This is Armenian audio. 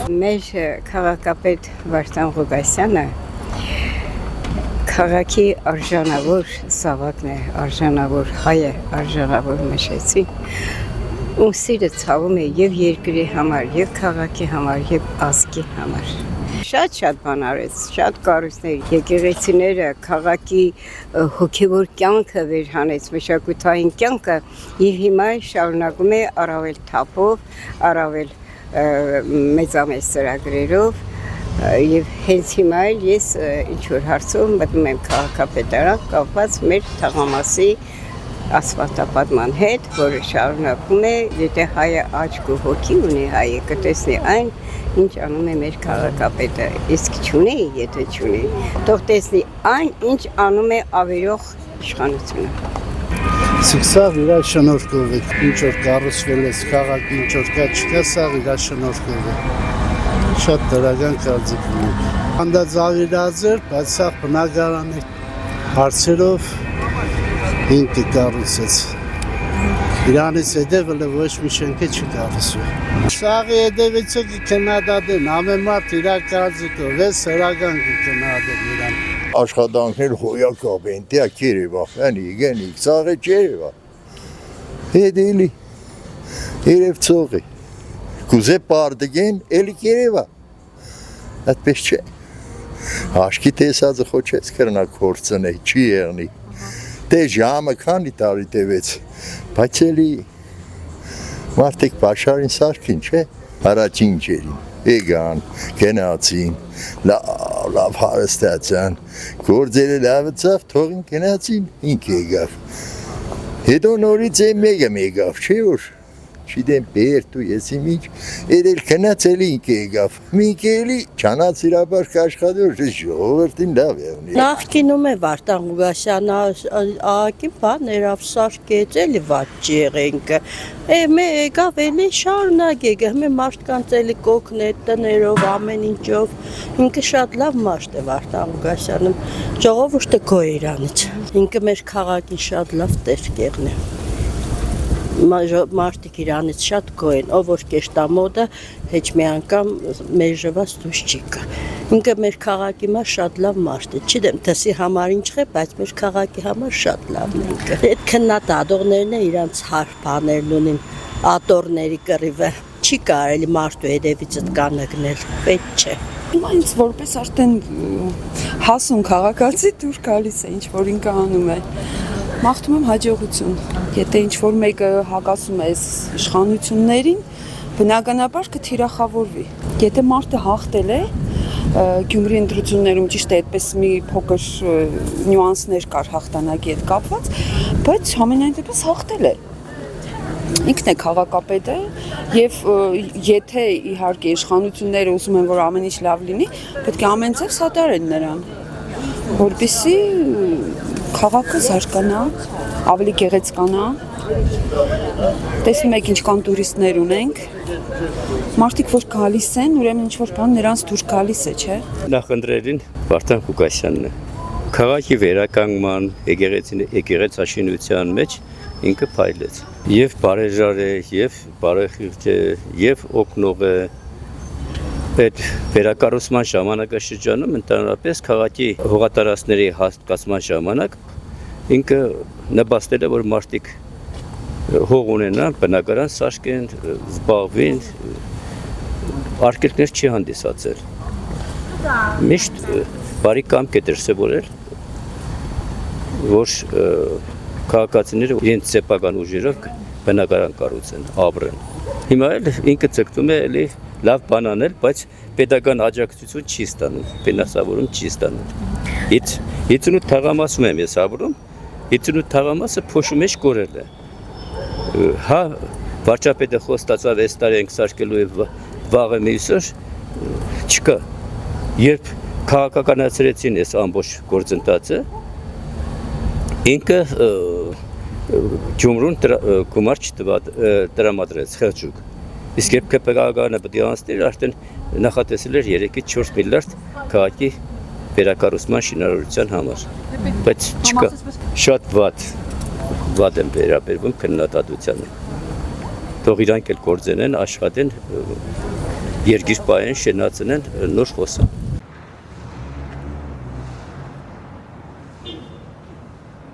Մեր քաղաքապետ Վարդան Ղուկասյանը քաղաքի արժանավոր զավակն է, արժանավոր հայ է, արժանավոր մշեցի, ում սիրը ցավում է եւ երկրի համար, եւ քաղաքի համար, եւ ազգի համար։ Շատ բան արեց, շատ կառույցներ, եկեղեցիները, քաղաքի հոգևոր կյանքը վերհանեց, մշակութային կյանքը, եւ հիմա շարունակում է առավել թափով, առավել մեծամեծ ծրագրերով, եւ հենց հիմա ես ինչ-որ հարցով մտնում եմ քաղաքապետարան կապված մեր թաղամասի ասֆալտապատման հետ, որը շարունակում է, եթե հայը աչք ու հոգի ունի հայը, կտեսնի այն, ինչ անում է մեր քաղաքապետը, իսկ չունի, եթե չունի, թող տեսնի այն, ինչ անում է ավերող իշխանությունը։ Սա իր շնորհքով է, ինչ որ կառուցվել է քաղաք, ինչ որ կա չկա, սա իր շնորհքով է։ Շատ դրական կարծիք ունի։ Հանդածավիրած էր, բայց սա բնակարանի հարցերով ինքը կառուցեց։ Իրանից հետևը ոչ մի շենքը չի կառուցվել։ Սաղի հետևից կքննադատեն, ամեն մարդ իր կարծիքով է սրական կքննադատեն իրան։ Աշխատանքներ հոյակապ են, տյա կերևա, գենիկ, սաղը չերևա, հետելի, երև ծողի, կուզե պարդգեն, էլի կերևա, այդպես չէ, հաշկի տեսածը խոչեց կրնա կործն է, չի եղնի, դե ժամը քանի տարի տևեց, բայց էլի մարդիկ պաշարին սարքին, չէ, առաջին ջերին, եկան, գնացին, լավ հարստացան, գործերը լավացավ, թողին գնացին, ինք եկավ, հետո նորից մեկը եկավ, չէ որ, չիդեմ բերտ ու եսի միջ, երել կնացելի ինք եկավ, մինք էլի չանաց իրաբար կաշխադոր, ժողովրդին լավ է ունի։ Նախկինում է Վարդան Ղուկասյանը աղակի բան երավ սարքեց, էլի վատ ջեղենքը, եկավ էլի շարունակ եկավ, մարդկանց էլի կոքն է տներով, ամեն ինչով, ինքը շատ լավ մարդ է Վարդան Ղուկասյանը, ժողովուրդը գոհ է իրանից, ինքը մեր քաղաքին շատ լավ տեր կեղն է։ Մարդիկ իրանից շատ գոհ են, ով որ կեշտամոդը հեչ մի անգամ մեր ժվաց դուս չի կա։ Ինքը մեր քաղաքի համար շատ լավ մարդ է, չգիտեմ դասի համար ինչ է, բայց մեր քաղաքի համար շատ լավն է ինքը։ Այդ քննադատողներն է իրանց հարբաներն ունին, ատորների կռիվը, չի կարելի մարդու հետևից կանագնել, պետք չէ։ Հիմա ինձ որպես արդեն հասուն քաղաքացի դուր գալիս է, ինչ որ ինքը անում է։ Մաղթում եմ հաջողություն, եթե ինչ-որ մեկը հակասում է իշխանություններին, բնականաբար կթիրախավորվի, եթե մարդը հաղթել է, Գյումրի ընտրություններում ճիշտ է այդպես մի փոքր նյուանսներ կար հաղթանակի հետ կապված, բայց համենայն դեպս հաղթել է, ինքն է քաղաքապետը և եթե իհարկե իշխանությունները ուզում են, որ ամեն ինչ լավ լինի, պետք է ամեն ձև սատարեն նրան, որպեսզի քաղաքը զարգանա, ավելի գեղեցկանա, տեսնում եք ինչքան տուրիստներ ունենք, մարդիկ որ գալիս են, ուրեմն ինչ-որ բան նրանց դուր գալիս է, չէ։ Նախընտրելին Վարդան Ղուկասյանն է, քաղաքի վերականգնման, եկեղեցաշինության մեջ ինքը փայլեց, և բարեժար է, և բարեխիղճ է, և օգնող է, այդ վերակառուցման ժամանակաշրջանում ընդհանրապես քաղաքի հողատարածքների հաստկացման ժամանակ ինքը նպաստել է, որ մարդիկ հող ունենան, բնակարան սարքեն, զբաղվեն, արգելքներ չի հանդիսացել։ Միշտ բարի կամք է դրսևորել, որ քաղաքացիները իրենց սեփական ուժերով բնակարան կառուցեն, ապրեն։ Հիմա էլ ինքը ցկտում է էլի լավ բան անել, բայց պետական աջակցություն չի ստանում, ֆինանսավորում չի ստանում։ 58 թաղամասում եմ ես ապրում, 58 թաղամասը փոշու մեջ կորել է։ Հա, վարչապետը խոստացավ այս տարի ենք սարքելու վաղը մյուսօր, չկա։ Երբ քաղաքականացրեցին այս ամբողջ գործընթացը, ինքը Գյումրուն գումար չտրամադրեց, խեղճուկ։ Իսկ երբ ԿՊԿ-ը պետք է անցներ, արդեն նախատեսել էր 3-ից 4 միլիարդ քաղաքի վերակառուցման շինարարության համար։ Բայց չկա։ Շատ վատ եմ վերաբերվում քննադատությանը։ թող իրանք էլ գործենեն, աշխատեն, երկիր պահեն, շենացնեն, նոր խոսան։